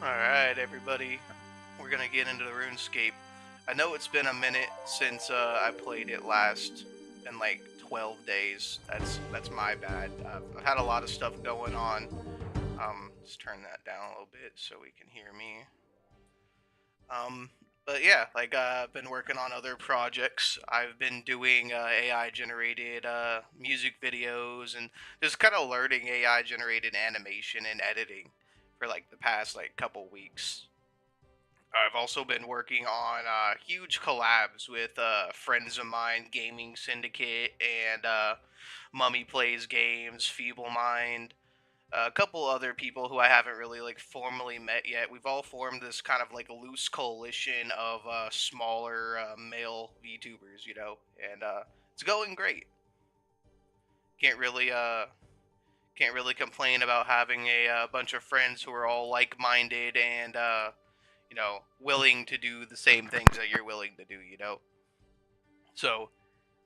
Alright, everybody. We're gonna get into the RuneScape. I know it's been a minute since I played it last. Been like 12 days. That's my bad. I've had a lot of stuff going on. Let's turn that down a little bit so we can hear me. But yeah, I've been working on other projects. I've been doing AI generated music videos and just kind of learning AI generated animation and editing for like the past like couple weeks. I've also been working on huge collabs with friends of mine, Gaming Syndicate, and Mummy Plays Games, Feeble Mind, a couple other people who I haven't really like formally met yet. We've all formed this kind of like loose coalition of smaller male VTubers, and it's going great. Can't really can't really complain about having a bunch of friends who are all like-minded and willing to do the same things that you're willing to do. So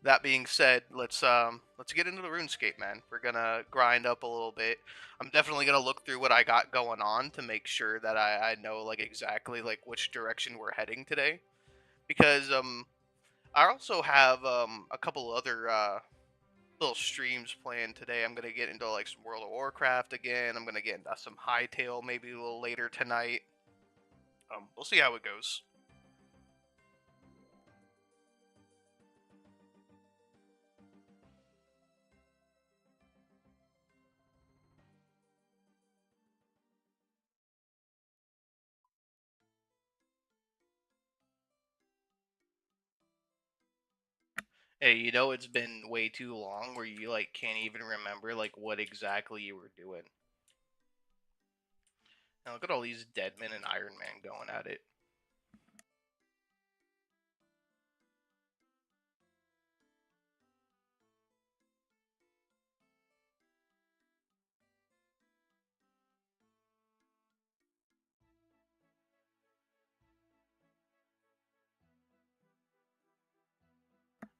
that being said, let's get into the RuneScape, man. We're gonna grind up a little bit. I'm definitely gonna look through what I got going on to make sure that I know like exactly like which direction we're heading today. Because I also have a couple other little streams planned today. I'm gonna get into like some World of Warcraft again. I'm gonna get into some Hightail maybe a little later tonight. We'll see how it goes. Hey, it's been way too long where you like can't even remember like what exactly you were doing. Now look at all these Deadman and Iron Man going at it.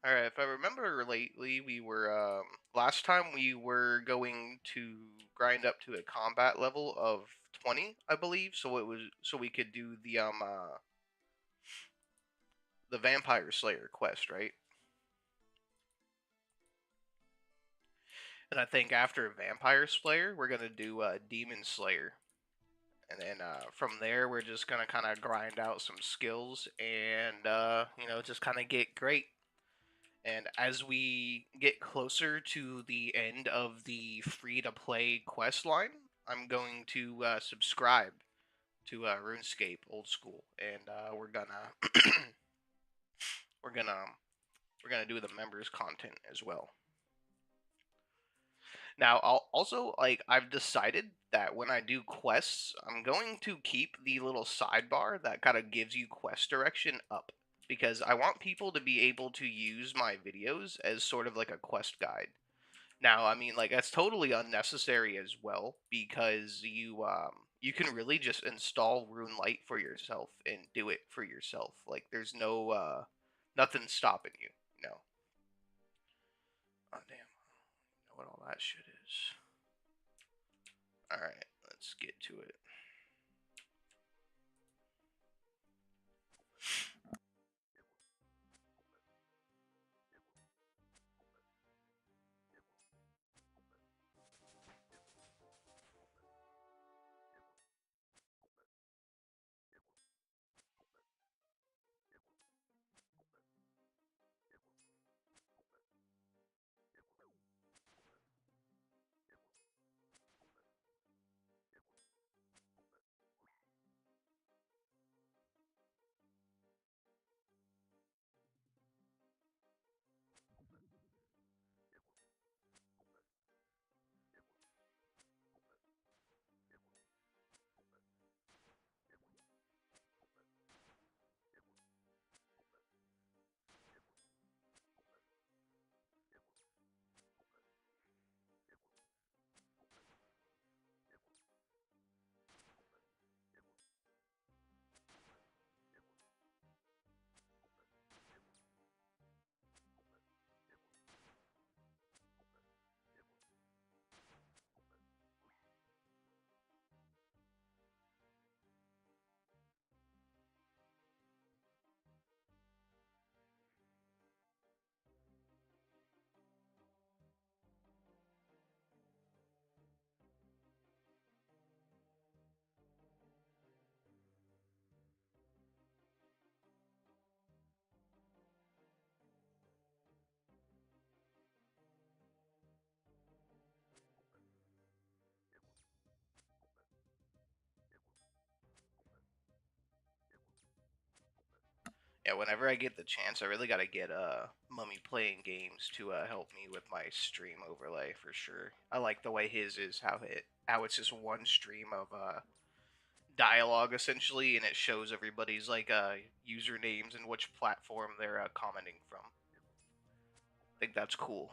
All right, if I remember lately, we were last time we were going to grind up to a combat level of 20, I believe. So we could do the Vampire Slayer quest, right? And I think after Vampire Slayer, we're gonna do Demon Slayer. And then from there, we're just gonna kind of grind out some skills and just kind of get great. And as we get closer to the end of the free to play quest line, I'm going to subscribe to RuneScape Old School, and we're gonna we're gonna do the members content as well. Now, also like I've decided that when I do quests, I'm going to keep the little sidebar that kind of gives you quest direction up because I want people to be able to use my videos as sort of like a quest guide. Now, I mean, like that's totally unnecessary as well because you can really just install Rune Light for yourself and do it for yourself. Like there's no nothing stopping you. Oh damn, I know what all that shit is. All right, let's get to it. Yeah, whenever I get the chance, I really gotta get Mummy playing games to help me with my stream overlay for sure. I like the way his is how it's just one stream of dialogue essentially, and it shows everybody's like usernames and which platform they're commenting from. I think that's cool.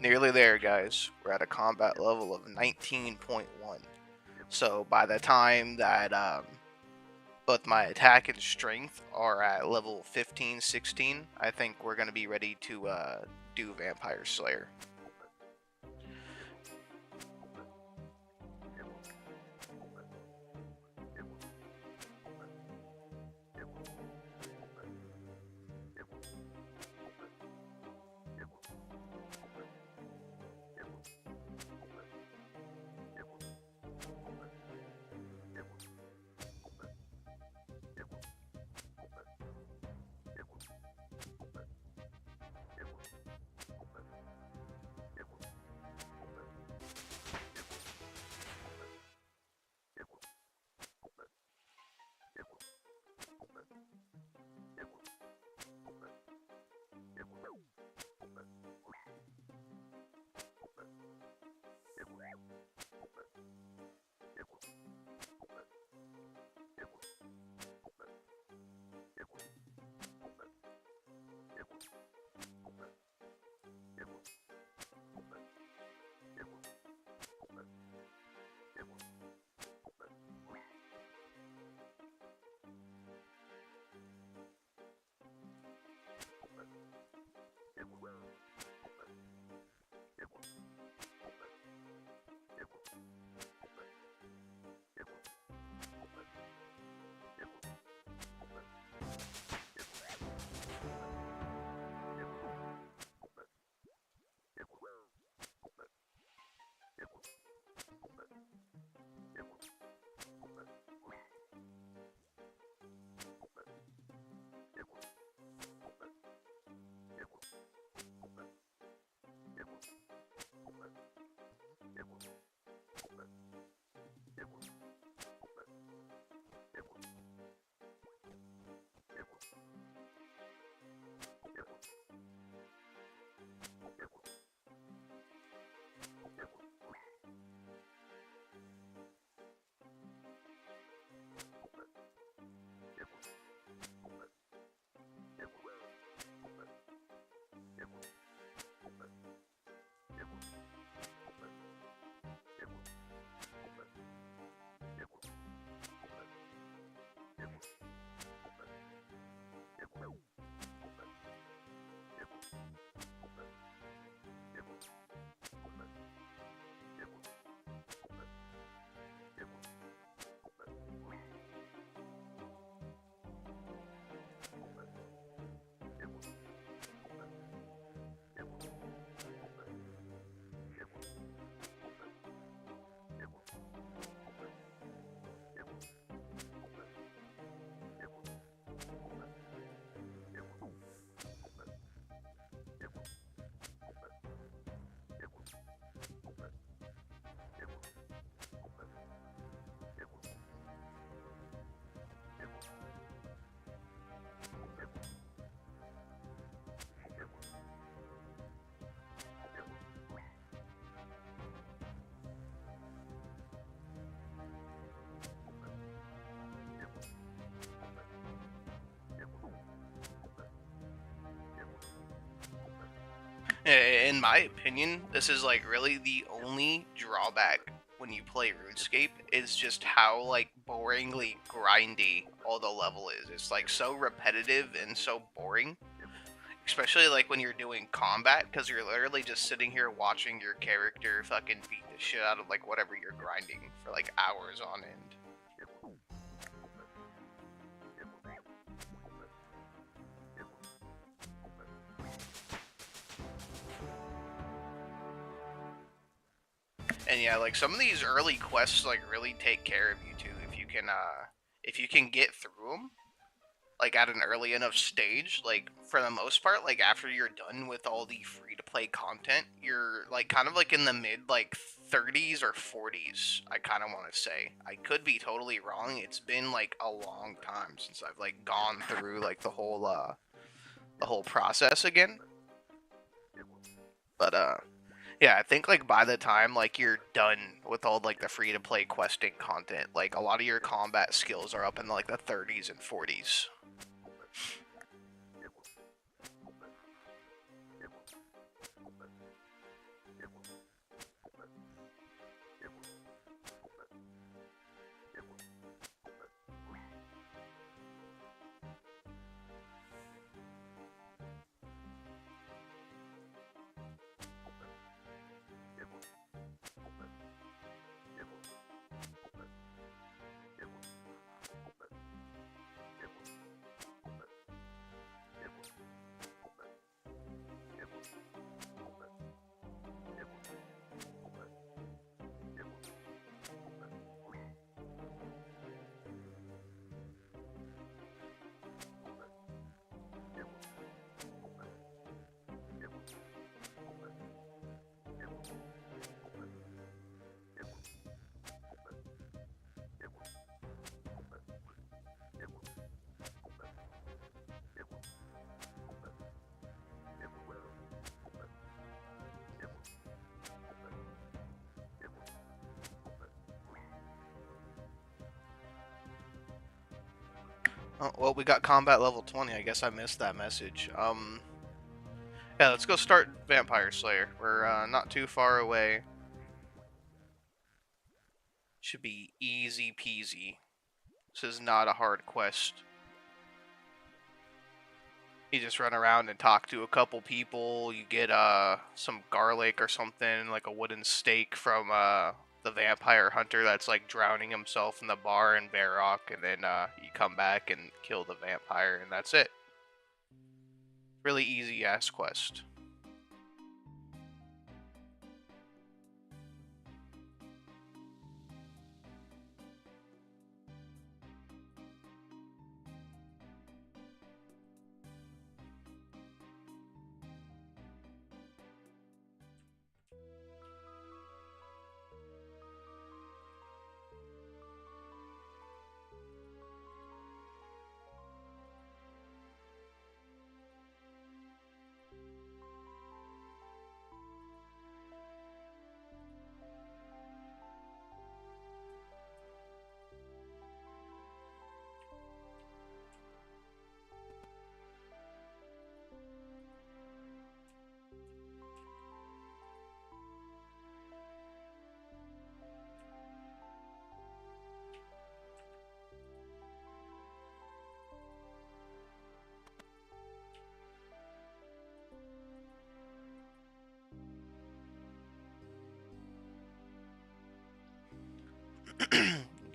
Nearly there, guys. We're at a combat level of 19.1. So by the time that both my attack and strength are at level 15, 16, I think we're going to be ready to do Vampire Slayer. In my opinion, this is like really the only drawback when you play RuneScape is just how like boringly grindy all the level is. It's like so repetitive and so boring, especially like when you're doing combat, because you're literally just sitting here watching your character fucking beat the shit out of like whatever you're grinding for like hours on end. And yeah, like some of these early quests like really take care of you too if you can get through them like at an early enough stage. Like for the most part, like after you're done with all the free to play content, you're like kind of like in the mid like 30s or 40s. I kind of want to say. I could be totally wrong. It's been like a long time since I've like gone through like the whole process again. But yeah, I think like by the time like you're done with all like the free to play questing content, like a lot of your combat skills are up in like the 30s and 40s. Oh, well, we got combat level 20. I guess I missed that message. Yeah, let's go start Vampire Slayer. We're not too far away. Should be easy peasy. This is not a hard quest. You just run around and talk to a couple people. You get some garlic or something, like a wooden stake from the vampire hunter that's like drowning himself in the bar in Bear Rock, and then you come back and kill the vampire, and that's it. Really easy ass quest.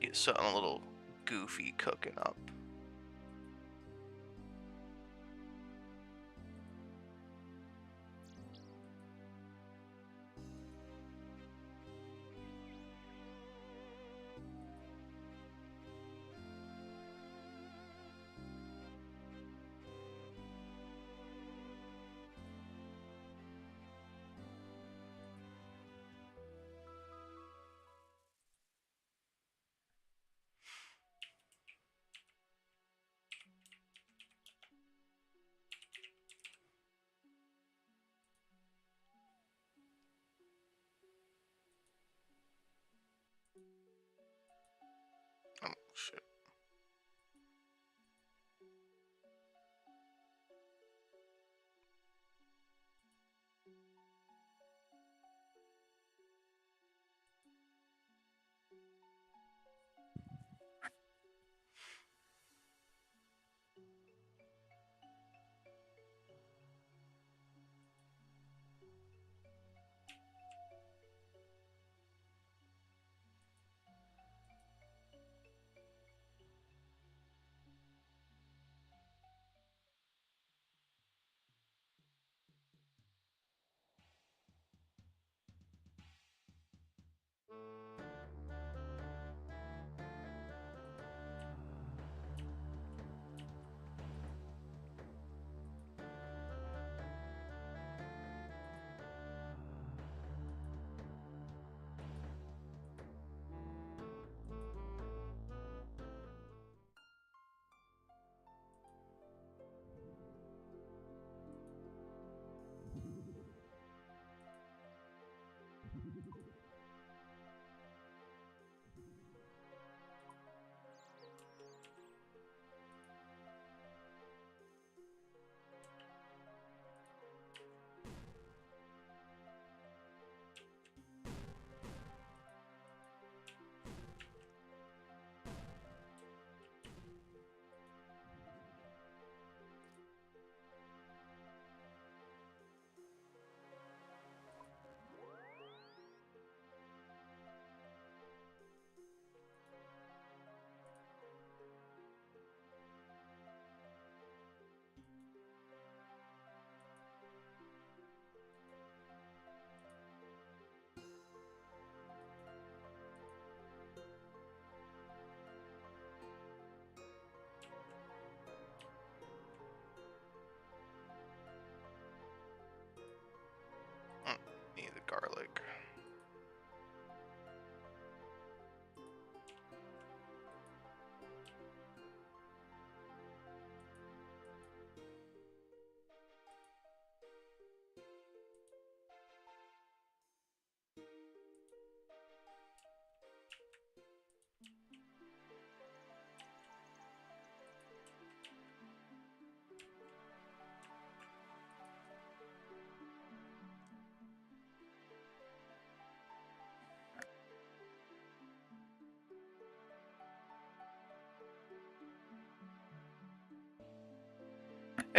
Get something a little goofy cooking up. Oh, shit.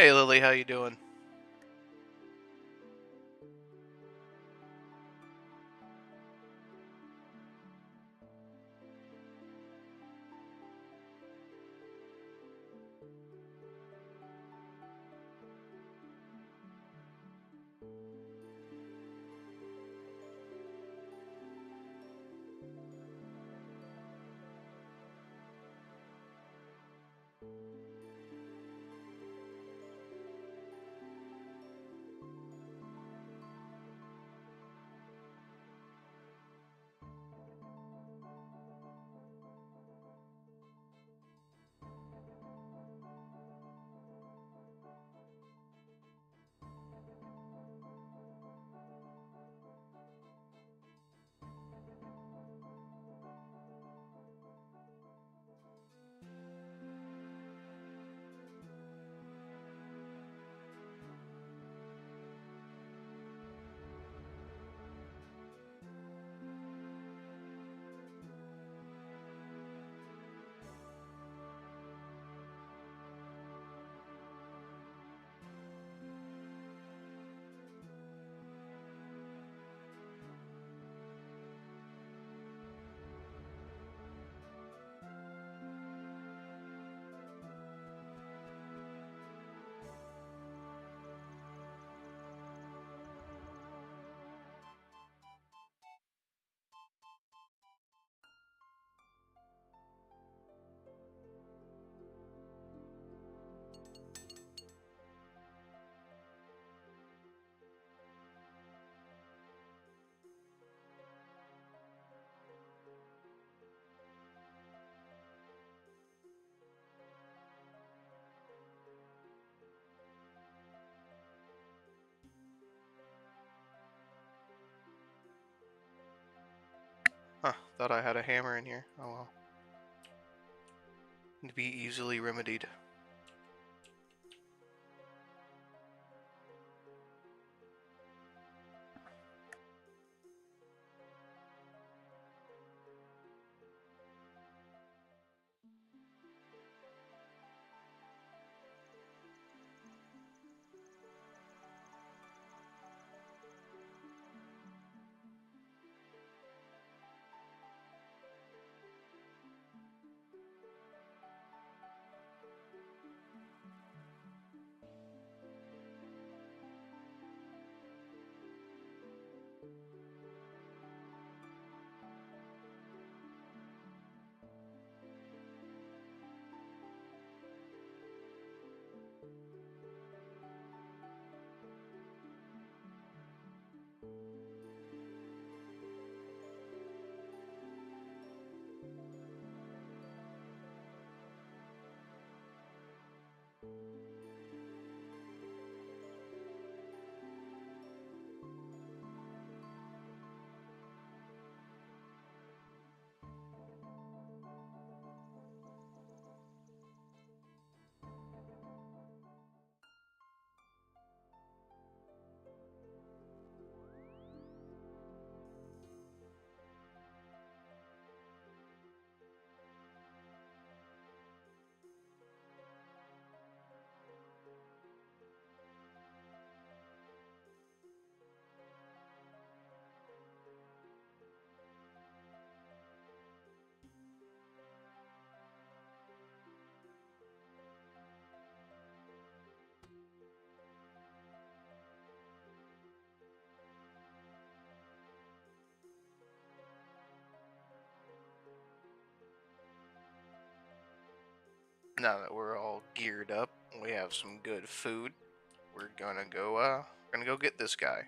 Hey Lily, how you doing? Huh, thought I had a hammer in here. Oh well. To be easily remedied. Now that we're all geared up, we have some good food. We're gonna go get this guy.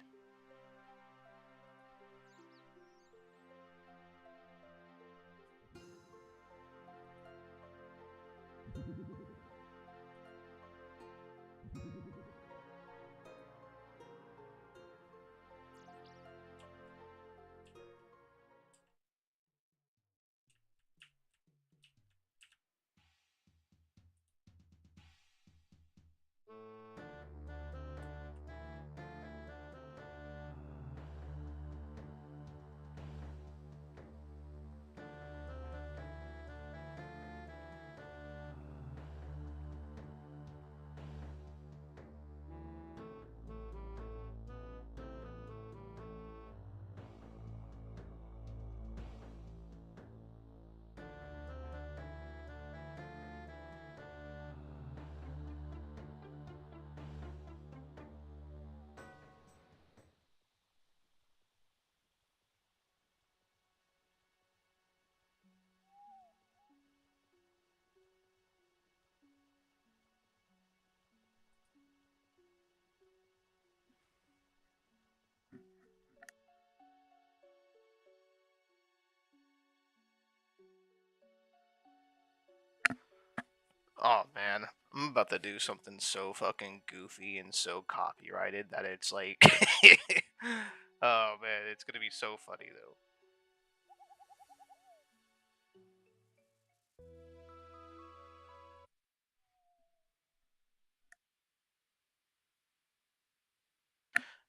Oh man, I'm about to do something so fucking goofy and so copyrighted that it's like, oh man, it's gonna be so funny though.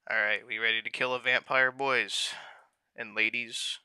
All right, we ready to kill a vampire, boys and ladies?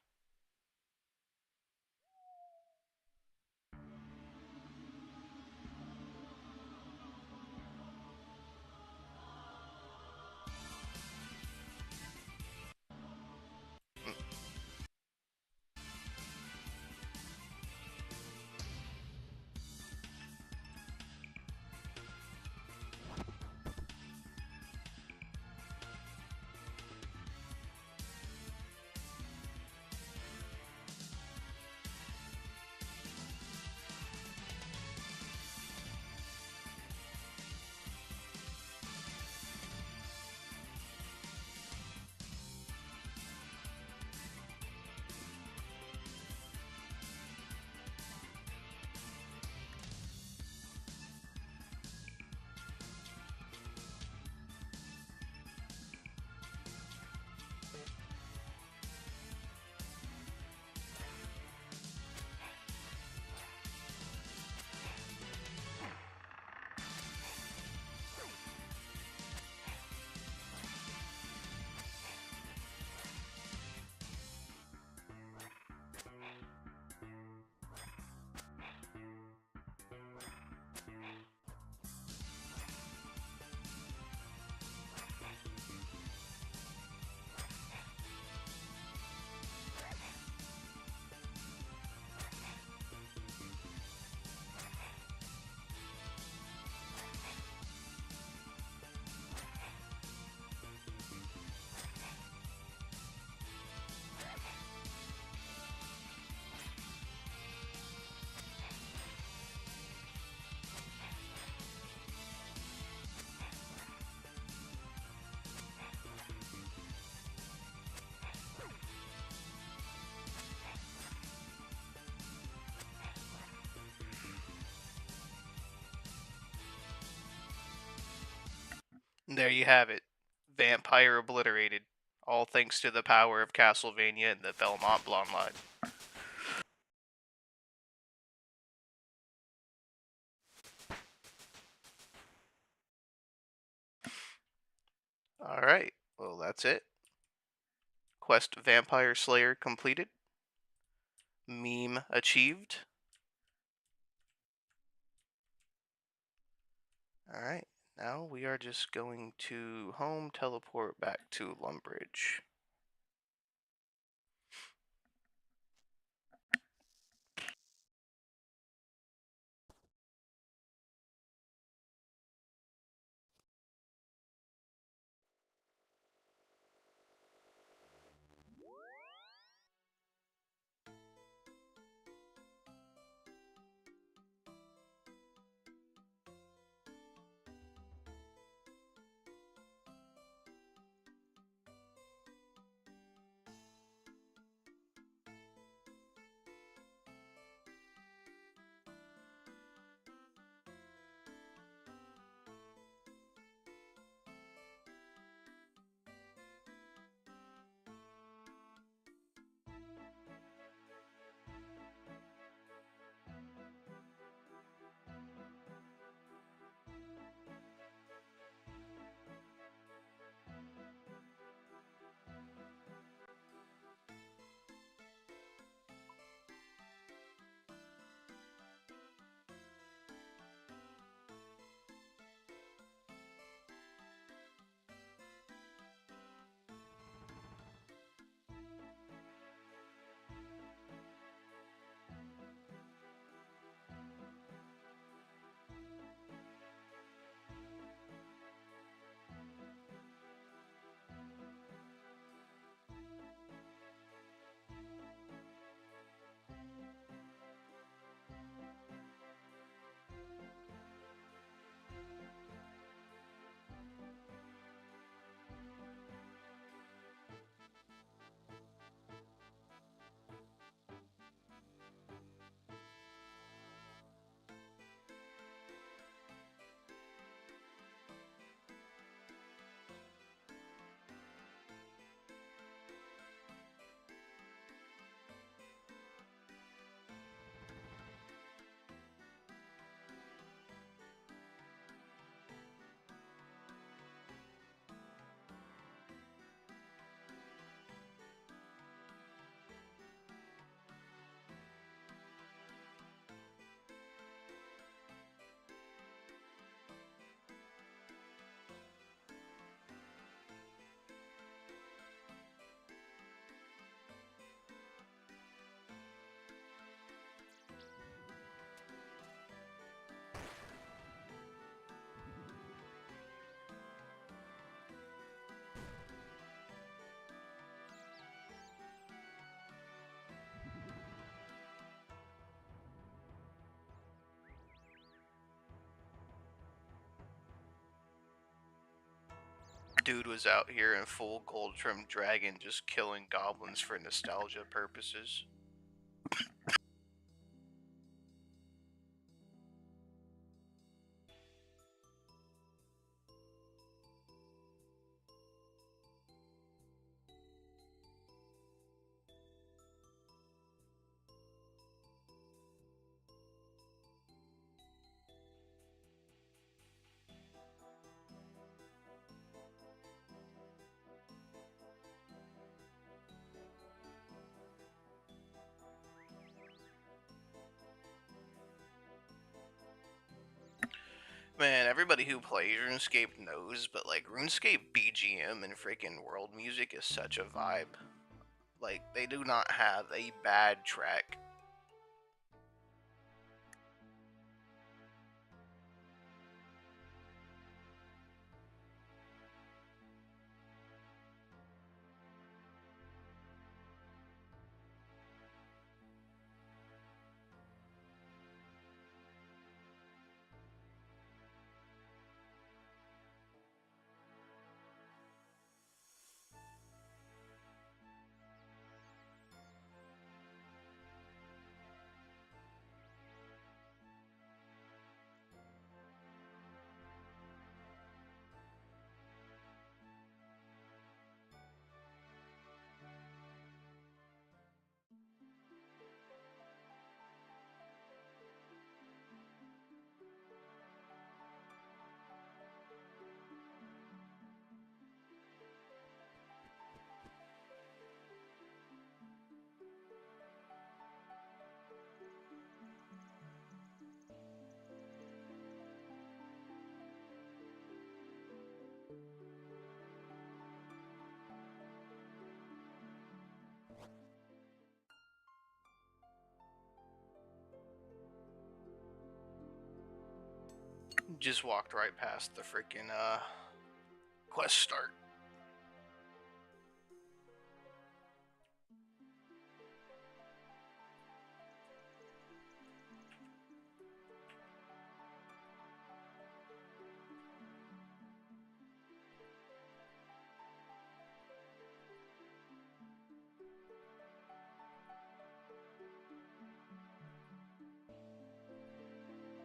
There you have it, vampire obliterated. All thanks to the power of Castlevania and the Belmont Blonde Line. All right, well that's it. Quest Vampire Slayer completed. Meme achieved. Alright, now we are just going to home teleport back to Lumbridge. Dude was out here in full gold trim dragon just killing goblins for nostalgia purposes. Man, everybody who plays RuneScape knows, but like RuneScape BGM and freaking world music is such a vibe. Like, they do not have a bad track. Just walked right past the freaking quest start.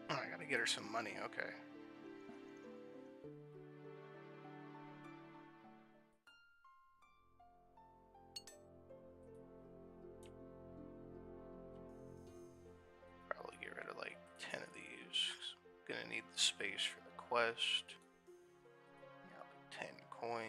Oh, I gotta get her some money, okay. Probably get rid of like 10 of these. Gonna need the space for the quest. Yeah, 10 coins.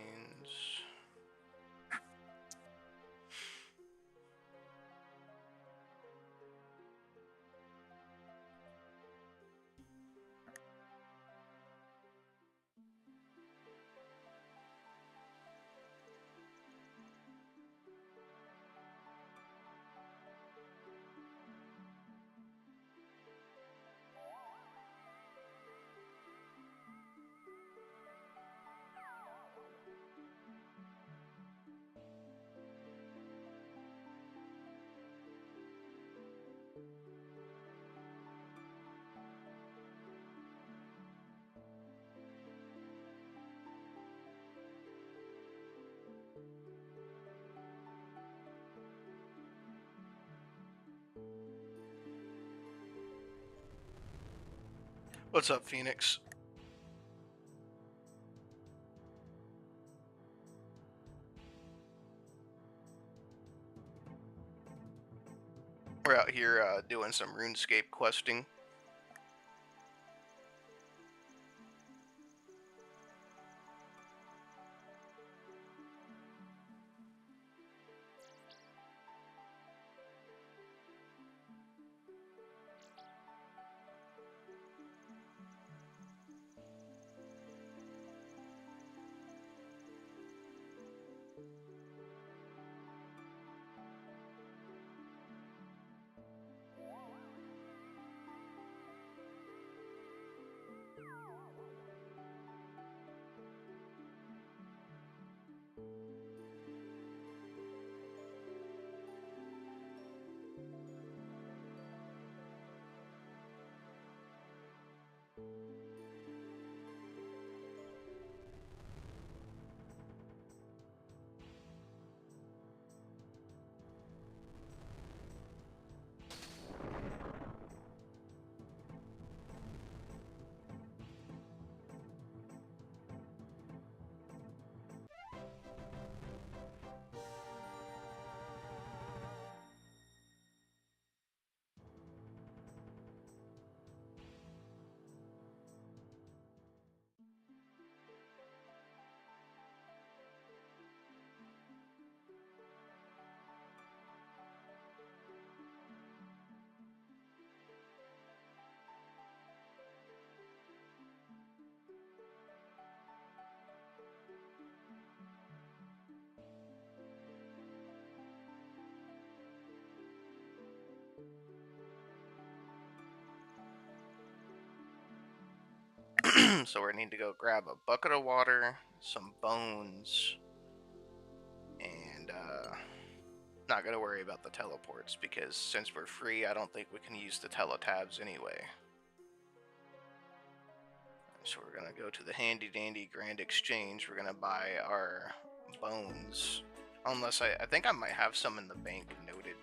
What's up, Phoenix? We're out here doing some RuneScape questing. So we need to go grab a bucket of water, some bones, and not gonna worry about the teleports because since we're free, I don't think we can use the teletabs anyway. So we're gonna go to the handy dandy Grand Exchange. We're gonna buy our bones, unless I think I might have some in the bank noted.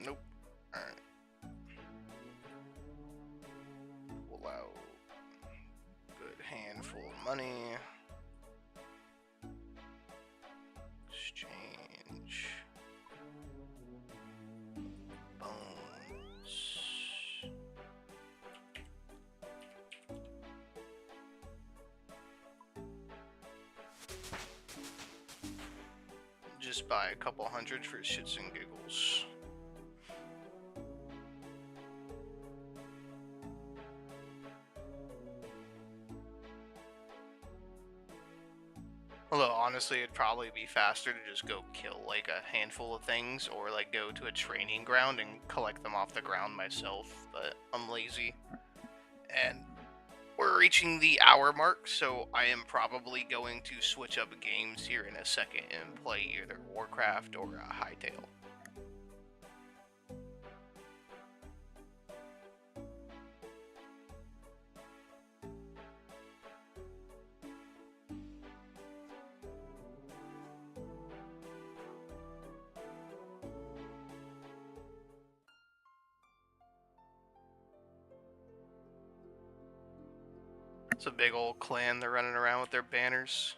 Nope. Alright. Pull out good handful of money. Exchange. Bones. Just buy a couple hundred for shits and giggles. Although honestly, it'd probably be faster to just go kill like a handful of things, or like go to a training ground and collect them off the ground myself, but I'm lazy. And we're reaching the hour mark, so I am probably going to switch up games here in a second and play either Warcraft or Hightail. It's a big old clan they're running around with their banners.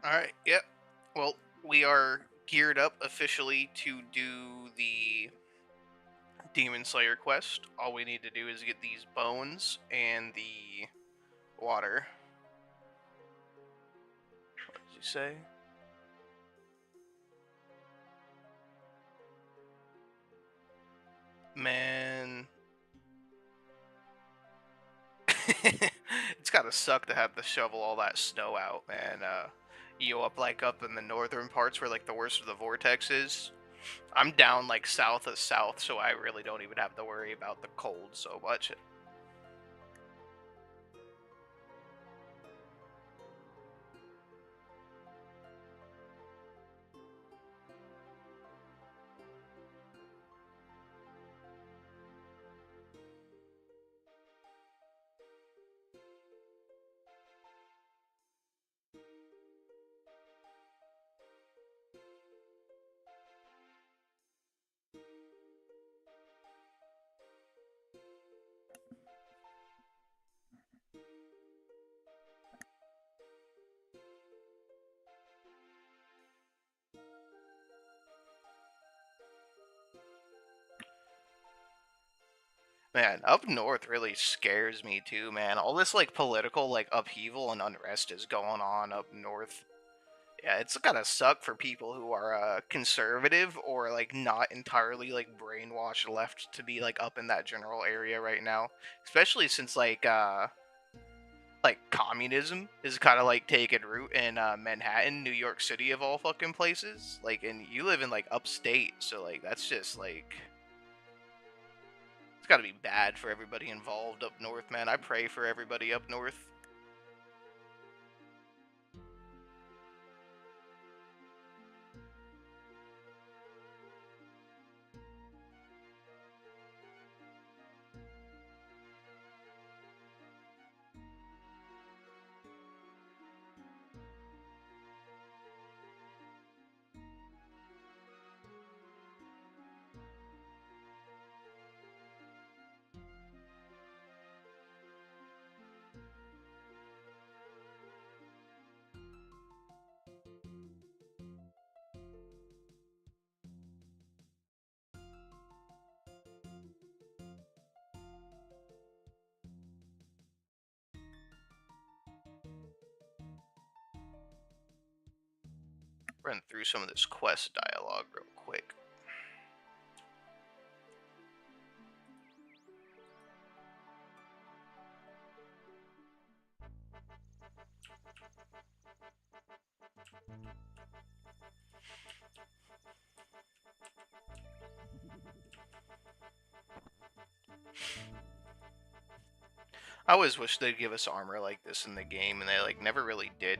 Alright, yep. Well, we are geared up officially to do the Demon Slayer quest. All we need to do is get these bones and the water. What did you say? Man. It's gotta suck to have to shovel all that snow out, man. You up in the northern parts where like the worst of the vortex is. I'm down like south of south, so I really don't even have to worry about the cold so much. Man, up north really scares me too, man. All this like political like upheaval and unrest is going on up north. Yeah, it's gotta suck for people who are conservative or like not entirely like brainwashed left to be like up in that general area right now. Especially since like communism is kind of like taking root in Manhattan, New York City of all fucking places. Like, and you live in like upstate, so like that's just like it's got to be bad for everybody involved up north, man. I pray for everybody up north. run through some of this quest dialogue real quick. I always wish they'd give us armor like this in the game, and they like never really did.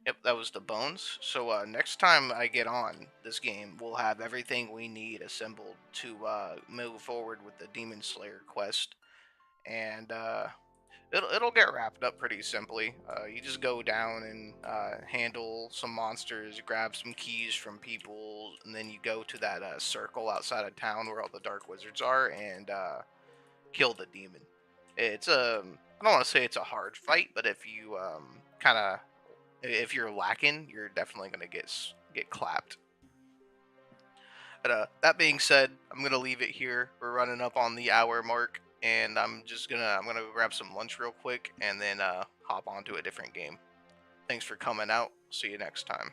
Yep, that was the bones. So next time I get on this game, we'll have everything we need assembled to move forward with the Demon Slayer quest, and it'll get wrapped up pretty simply. You just go down and handle some monsters, grab some keys from people, and then you go to that circle outside of town where all the dark wizards are, and kill the demon. It's I don't want to say it's a hard fight, but if you kind of if you're lacking, you're definitely gonna get clapped. But that being said, I'm gonna leave it here. We're running up on the hour mark, and I'm gonna go grab some lunch real quick, and then hop onto a different game. Thanks for coming out. See you next time.